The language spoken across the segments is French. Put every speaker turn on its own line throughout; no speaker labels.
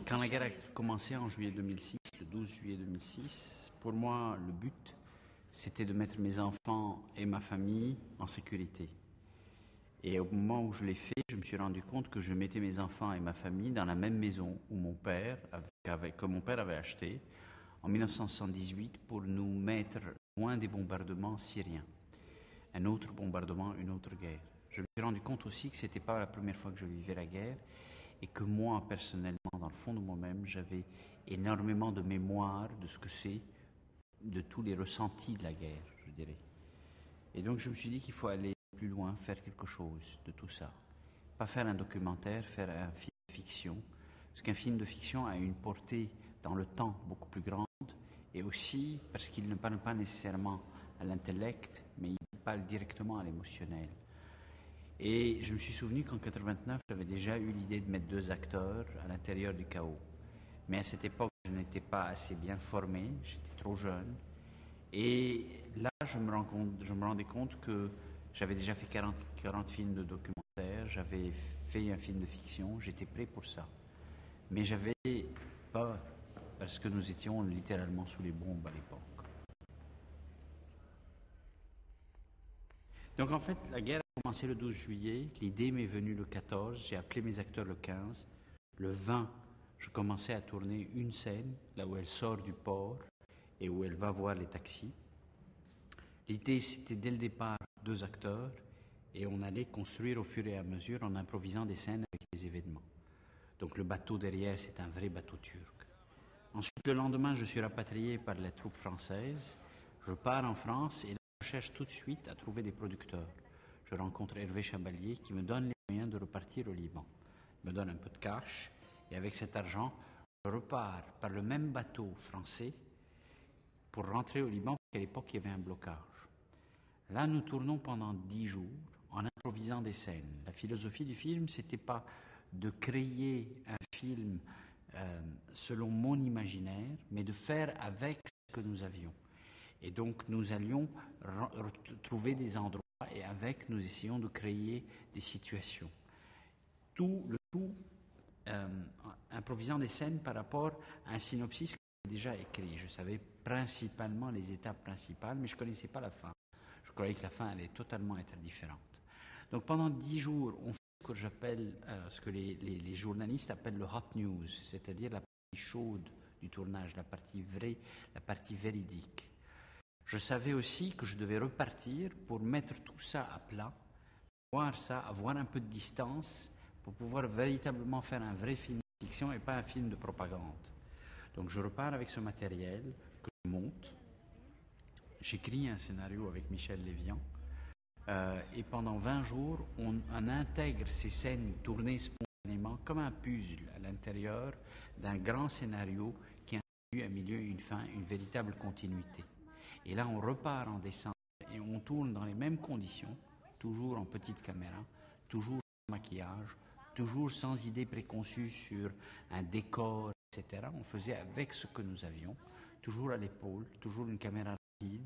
Quand la guerre a commencé en juillet 2006, le 12 juillet 2006, pour moi, le but, c'était de mettre mes enfants et ma famille en sécurité. Et au moment où je l'ai fait, je me suis rendu compte que je mettais mes enfants et ma famille dans la même maison que mon père avait acheté en 1978 pour nous mettre loin des bombardements syriens. Un autre bombardement, une autre guerre. Je me suis rendu compte aussi que ce n'était pas la première fois que je vivais la guerre et que moi, personnellement, dans le fond de moi-même, j'avais énormément de mémoire de ce que c'est, de tous les ressentis de la guerre, je dirais. Et donc je me suis dit qu'il faut aller plus loin, faire quelque chose de tout ça. Pas faire un documentaire, faire un film de fiction. Parce qu'un film de fiction a une portée dans le temps beaucoup plus grande et aussi parce qu'il ne parle pas nécessairement à l'intellect, mais il parle directement à l'émotionnel. Et je me suis souvenu qu'en 89, j'avais déjà eu l'idée de mettre 2 acteurs à l'intérieur du chaos. Mais à cette époque, je n'étais pas assez bien formé, j'étais trop jeune. Et là, je me rendais compte que j'avais déjà fait 40 films de documentaires, j'avais fait un film de fiction, j'étais prêt pour ça. Mais j'avais peur, parce que nous étions littéralement sous les bombes à l'époque. Donc en fait, la guerre a commencé le 12 juillet, l'idée m'est venue le 14, j'ai appelé mes acteurs le 15. Le 20, je commençais à tourner une scène, là où elle sort du port et où elle va voir les taxis. L'idée, c'était dès le départ 2 acteurs et on allait construire au fur et à mesure en improvisant des scènes avec les événements. Donc le bateau derrière, c'est un vrai bateau turc. Ensuite, le lendemain, je suis rapatrié par les troupes françaises. Je pars en France et je cherche tout de suite à trouver des producteurs. Je rencontre Hervé Chabalier qui me donne les moyens de repartir au Liban. Il me donne un peu de cash et avec cet argent, je repars par le même bateau français pour rentrer au Liban, parce qu'à l'époque, il y avait un blocage. Là, nous tournons pendant 10 jours en improvisant des scènes. La philosophie du film, c'était pas de créer un film selon mon imaginaire, mais de faire avec ce que nous avions. Et donc, nous allions trouver des endroits et avec, nous essayons de créer des situations. Tout improvisant des scènes par rapport à un synopsis que j'avais déjà écrit. Je savais principalement les étapes principales, mais je ne connaissais pas la fin. Je croyais que la fin allait totalement être différente. Donc pendant 10 jours, on fait ce que j'appelle, ce que les journalistes appellent le hot news, c'est-à-dire la partie chaude du tournage, la partie vraie, la partie véridique. Je savais aussi que je devais repartir pour mettre tout ça à plat, voir ça, avoir un peu de distance, pour pouvoir véritablement faire un vrai film de fiction et pas un film de propagande. Donc je repars avec ce matériel que je monte. J'écris un scénario avec Michel Lévian et pendant 20 jours, on intègre ces scènes tournées spontanément comme un puzzle à l'intérieur d'un grand scénario qui a un début, un milieu, une fin, une véritable continuité. Et là, on repart en décembre et on tourne dans les mêmes conditions, toujours en petite caméra, toujours sans maquillage, toujours sans idée préconçue sur un décor, etc. On faisait avec ce que nous avions, toujours à l'épaule, toujours une caméra rapide.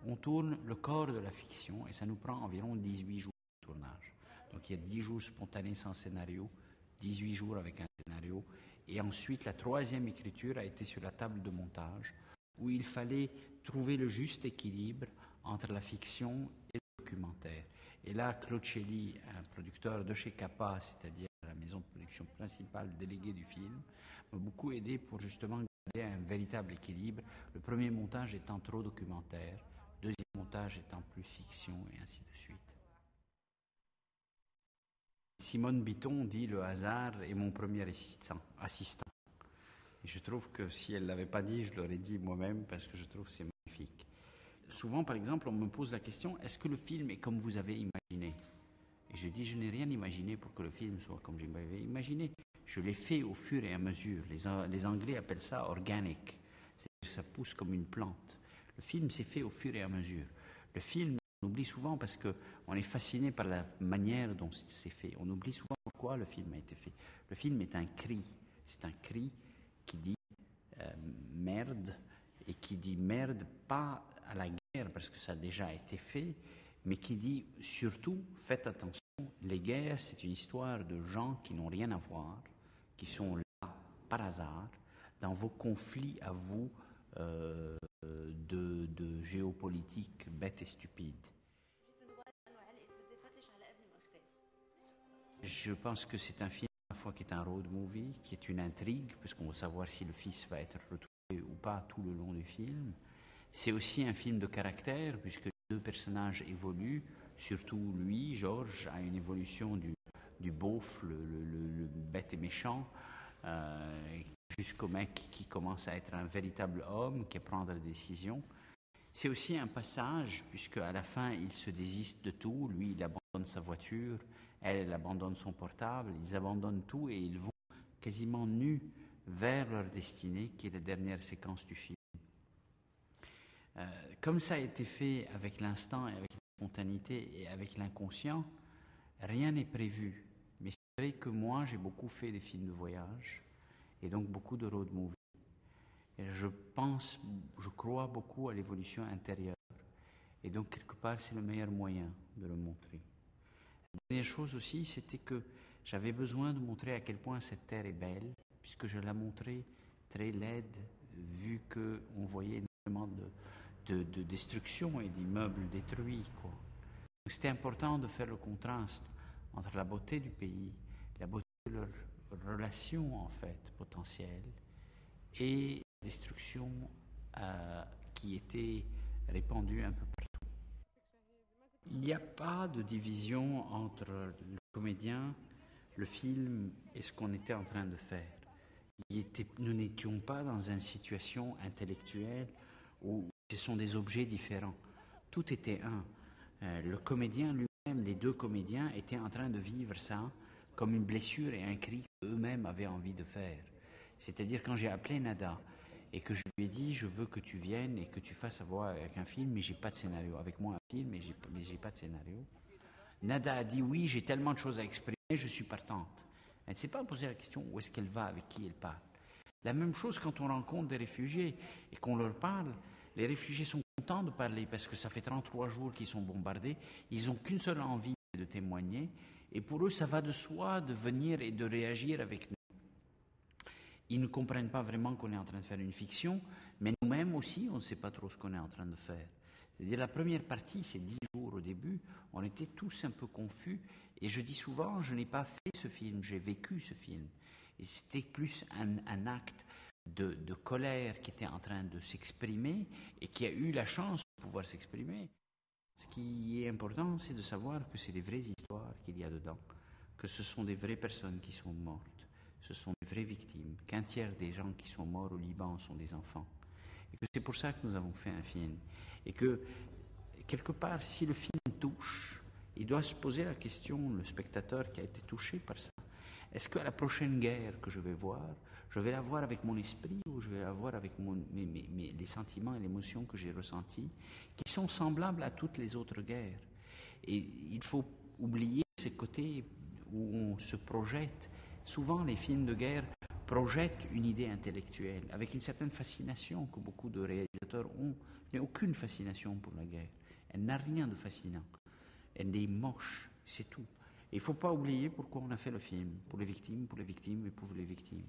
On tourne le corps de la fiction et ça nous prend environ 18 jours de tournage. Donc il y a 10 jours spontanés sans scénario, 18 jours avec un scénario. Et ensuite, la 3e écriture a été sur la table de montage où il fallait trouver le juste équilibre entre la fiction et le documentaire. Et là, Claude Chély, un producteur de chez Capa, c'est-à-dire la maison de production principale déléguée du film, m'a beaucoup aidé pour justement garder un véritable équilibre. Le premier montage étant trop documentaire, le deuxième montage étant plus fiction, et ainsi de suite. Simone Bitton dit « Le hasard est mon premier assistant ». Et je trouve que si elle ne l'avait pas dit, je l'aurais dit moi-même parce que je trouve que c'est magnifique. Souvent, par exemple, on me pose la question, est-ce que le film est comme vous avez imaginé? Et je dis, je n'ai rien imaginé pour que le film soit comme je l'avais imaginé. Je l'ai fait au fur et à mesure. Les Anglais appellent ça organic. C'est-à-dire que ça pousse comme une plante. Le film s'est fait au fur et à mesure. Le film, on oublie souvent parce qu'on est fasciné par la manière dont c'est fait. On oublie souvent pourquoi le film a été fait. Le film est un cri. C'est un cri qui dit merde, et qui dit merde pas à la guerre parce que ça a déjà été fait, mais qui dit surtout faites attention, les guerres c'est une histoire de gens qui n'ont rien à voir, qui sont là par hasard dans vos conflits à vous de géopolitique bête et stupide. Je pense que c'est un film à la fois qui est un road movie, qui est une intrigue, puisqu'on veut savoir si le fils va être retrouvé ou pas tout le long du film. C'est aussi un film de caractère, puisque les deux personnages évoluent, surtout lui, Georges, a une évolution du beauf, le bête et méchant, jusqu'au mec qui commence à être un véritable homme, qui prend des décisions. C'est aussi un passage, puisque à la fin, il se désiste de tout. Lui, il abandonne sa voiture, elle abandonne son portable, ils abandonnent tout et ils vont quasiment nus vers leur destinée, qui est la dernière séquence du film. Comme ça a été fait avec l'instant et avec la spontanéité et avec l'inconscient, rien n'est prévu. Mais c'est vrai que moi, j'ai beaucoup fait des films de voyage et donc beaucoup de road movies. Et je crois beaucoup à l'évolution intérieure. Et donc, quelque part, c'est le meilleur moyen de le montrer. La dernière chose aussi, c'était que j'avais besoin de montrer à quel point cette terre est belle, puisque je la montrais très laide, vu qu'on voyait énormément de destruction et d'immeubles détruits, quoi. Donc, c'était important de faire le contraste entre la beauté du pays, la beauté de leurs relations, en fait, potentielles, et la destruction qui était répandue un peu partout. Il n'y a pas de division entre le comédien, le film et ce qu'on était en train de faire. Nous n'étions pas dans une situation intellectuelle où ce sont des objets différents. Tout était un. Le comédien lui-même, les deux comédiens étaient en train de vivre ça comme une blessure et un cri qu'eux-mêmes avaient envie de faire. C'est-à-dire quand j'ai appelé Nada et que je lui ai dit je veux que tu viennes et que tu fasses avoir avec un film mais j'ai pas de scénario, avec moi un film mais j'ai pas de scénario. Nada a dit oui, j'ai tellement de choses à exprimer, je suis partante. Elle ne s'est pas posé la question où est-ce qu'elle va, avec qui elle parle. La même chose quand on rencontre des réfugiés et qu'on leur parle, les réfugiés sont contents de parler parce que ça fait 33 jours qu'ils sont bombardés, ils n'ont qu'une seule envie, c'est de témoigner, et pour eux ça va de soi de venir et de réagir avec nous. Ils ne comprennent pas vraiment qu'on est en train de faire une fiction, mais nous-mêmes aussi, on ne sait pas trop ce qu'on est en train de faire. C'est-à-dire la première partie, c'est 10 jours au début, on était tous un peu confus, et je dis souvent, je n'ai pas fait ce film, j'ai vécu ce film. Et c'était plus un acte de colère qui était en train de s'exprimer, et qui a eu la chance de pouvoir s'exprimer. Ce qui est important, c'est de savoir que c'est des vraies histoires qu'il y a dedans, que ce sont des vraies personnes qui sont mortes. Ce sont des vraies victimes, qu'un tiers des gens qui sont morts au Liban sont des enfants. Et que c'est pour ça que nous avons fait un film. Et que, quelque part, si le film touche, il doit se poser la question, le spectateur qui a été touché par ça, est-ce qu'à la prochaine guerre que je vais la voir avec mon esprit ou je vais la voir avec les sentiments et les émotions que j'ai ressentis, qui sont semblables à toutes les autres guerres. Et il faut oublier ce côté où on se projette. Souvent, les films de guerre projettent une idée intellectuelle avec une certaine fascination que beaucoup de réalisateurs ont. Je n'ai aucune fascination pour la guerre. Elle n'a rien de fascinant. Elle est moche, c'est tout. Il ne faut pas oublier pourquoi on a fait le film. Pour les victimes et pour les victimes.